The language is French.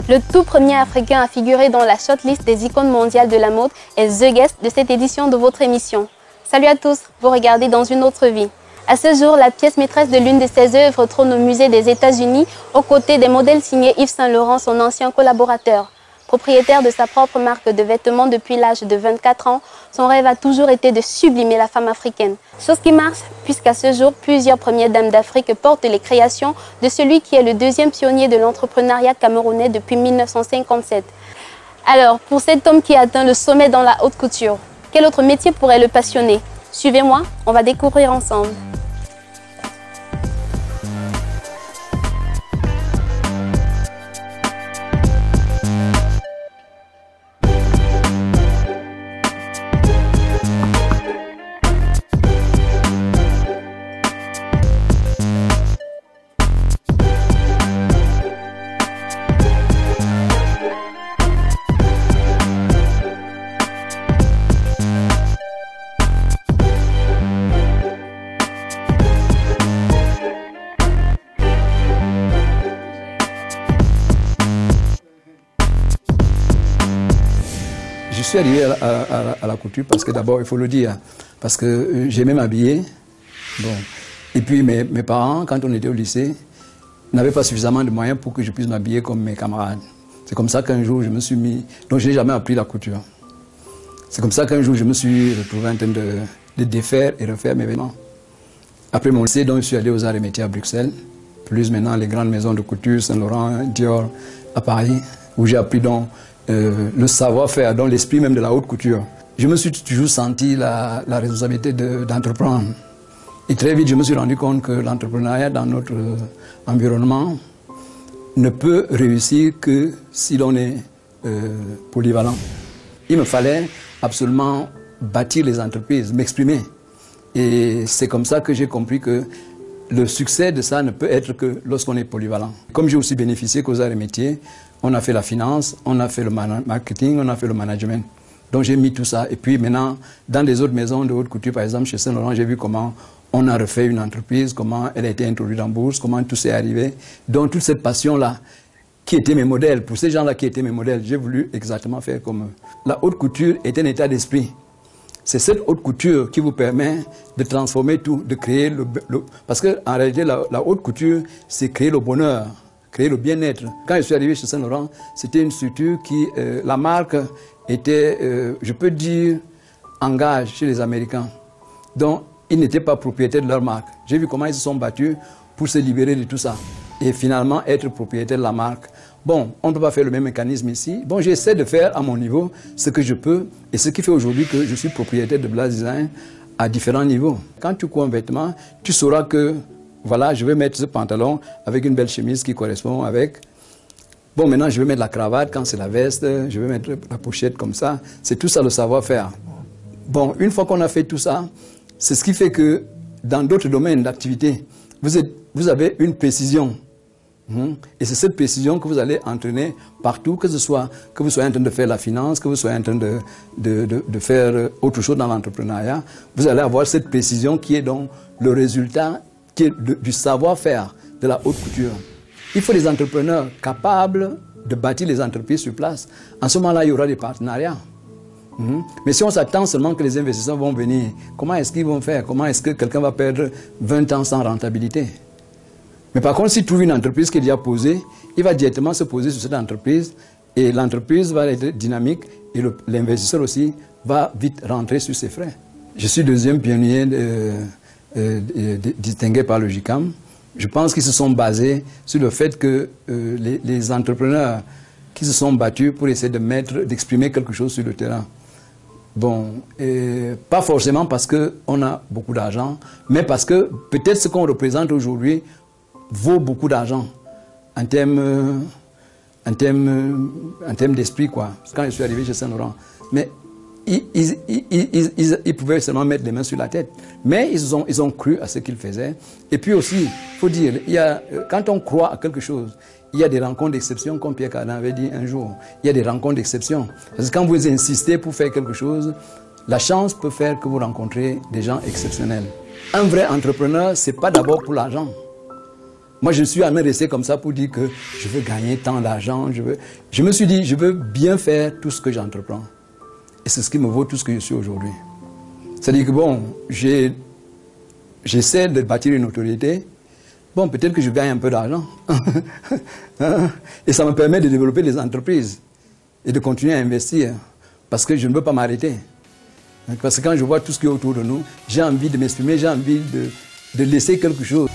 Le tout premier Africain à figurer dans la shortlist des icônes mondiales de la mode est The Guest de cette édition de votre émission. Salut à tous, vous regardez Dans une autre vie. À ce jour, la pièce maîtresse de l'une de ses œuvres trône au musée des États-Unis aux côtés des modèles signés Yves Saint Laurent, son ancien collaborateur. Propriétaire de sa propre marque de vêtements depuis l'âge de 24 ans, son rêve a toujours été de sublimer la femme africaine. Chose qui marche, puisqu'à ce jour, plusieurs premières dames d'Afrique portent les créations de celui qui est le deuxième pionnier de l'entrepreneuriat camerounais depuis 1957. Alors, pour cet homme qui a atteint le sommet dans la haute couture, quel autre métier pourrait le passionner? Suivez-moi, on va découvrir ensemble. Je suis arrivé à la couture parce que d'abord, il faut le dire, parce que j'aimais m'habiller. Bon. Et puis mes parents, quand on était au lycée, n'avaient pas suffisamment de moyens pour que je puisse m'habiller comme mes camarades. C'est comme ça qu'un jour, je me suis mis... Donc, je n'ai jamais appris la couture. C'est comme ça qu'un jour, je me suis retrouvé en train de défaire et refaire mes vêtements. Après mon lycée, donc, je suis allé aux Arts et Métiers à Bruxelles, plus maintenant les grandes maisons de couture, Saint Laurent, Dior, à Paris, où j'ai appris donc le savoir-faire, dans l'esprit même de la haute couture. Je me suis toujours senti la responsabilité d'entreprendre. Et très vite, je me suis rendu compte que l'entrepreneuriat dans notre environnement ne peut réussir que si l'on est polyvalent. Il me fallait absolument bâtir les entreprises, m'exprimer. Et c'est comme ça que j'ai compris que le succès de ça ne peut être que lorsqu'on est polyvalent. Comme j'ai aussi bénéficié qu'aux Arts et Métiers, on a fait la finance, on a fait le marketing, on a fait le management. Donc j'ai mis tout ça. Et puis maintenant, dans les autres maisons de haute couture, par exemple chez Saint Laurent, j'ai vu comment on a refait une entreprise, comment elle a été introduite en bourse, comment tout s'est arrivé. Donc toute cette passion-là, qui étaient mes modèles, pour ces gens-là qui étaient mes modèles, j'ai voulu exactement faire comme eux. La haute couture est un état d'esprit. C'est cette haute couture qui vous permet de transformer tout, de créer parce qu'en réalité, la haute couture, c'est créer le bonheur, créer le bien-être. Quand je suis arrivé chez Saint Laurent, c'était une structure qui, la marque était, je peux dire, en gage chez les Américains. Donc, ils n'étaient pas propriétaires de leur marque. J'ai vu comment ils se sont battus pour se libérer de tout ça et finalement être propriétaire de la marque. Bon, on ne peut pas faire le même mécanisme ici. Bon, j'essaie de faire à mon niveau ce que je peux et ce qui fait aujourd'hui que je suis propriétaire de Blaze Design à différents niveaux. Quand tu cours un vêtement, tu sauras que, voilà, je vais mettre ce pantalon avec une belle chemise qui correspond avec. Bon, maintenant, je vais mettre la cravate quand c'est la veste, je vais mettre la pochette comme ça. C'est tout ça le savoir-faire. Bon, une fois qu'on a fait tout ça, c'est ce qui fait que dans d'autres domaines d'activité, vous avez une précision. Et c'est cette précision que vous allez entraîner partout, que vous soyez en train de faire la finance, que vous soyez en train de faire autre chose dans l'entrepreneuriat. Vous allez avoir cette précision qui est donc le résultat qui est du savoir-faire de la haute couture. Il faut des entrepreneurs capables de bâtir les entreprises sur place. En ce moment-là, il y aura des partenariats. Mais si on s'attend seulement que les investisseurs vont venir, comment est-ce qu'ils vont faire? Comment est-ce que quelqu'un va perdre 20 ans sans rentabilité? Mais par contre, s'il trouve une entreprise qui est déjà posée, il va directement se poser sur cette entreprise et l'entreprise va être dynamique et l'investisseur aussi va vite rentrer sur ses frais. Je suis deuxième pionnier distingué par le JICAM. Je pense qu'ils se sont basés sur le fait que les entrepreneurs qui se sont battus pour essayer d'exprimer quelque chose sur le terrain. Bon, pas forcément parce qu'on a beaucoup d'argent, mais parce que peut-être ce qu'on représente aujourd'hui vaut beaucoup d'argent en termes d'esprit, quoi. Quand je suis arrivé chez Saint Laurent, mais ils pouvaient seulement mettre les mains sur la tête. Mais ils ont cru à ce qu'ils faisaient. Et puis aussi, il faut dire, quand on croit à quelque chose, il y a des rencontres d'exception, comme Pierre Cardin avait dit un jour. Il y a des rencontres d'exception. Parce que quand vous insistez pour faire quelque chose, la chance peut faire que vous rencontrez des gens exceptionnels. Un vrai entrepreneur, ce n'est pas d'abord pour l'argent. Moi, je suis jamais resté comme ça pour dire que je veux gagner tant d'argent. Je me suis dit, je veux bien faire tout ce que j'entreprends. Et c'est ce qui me vaut tout ce que je suis aujourd'hui. C'est-à-dire que bon, j'essaie de bâtir une autorité. Bon, peut-être que je gagne un peu d'argent. Et ça me permet de développer des entreprises et de continuer à investir. Parce que je ne veux pas m'arrêter. Parce que quand je vois tout ce qui est autour de nous, j'ai envie de m'exprimer, j'ai envie de laisser quelque chose.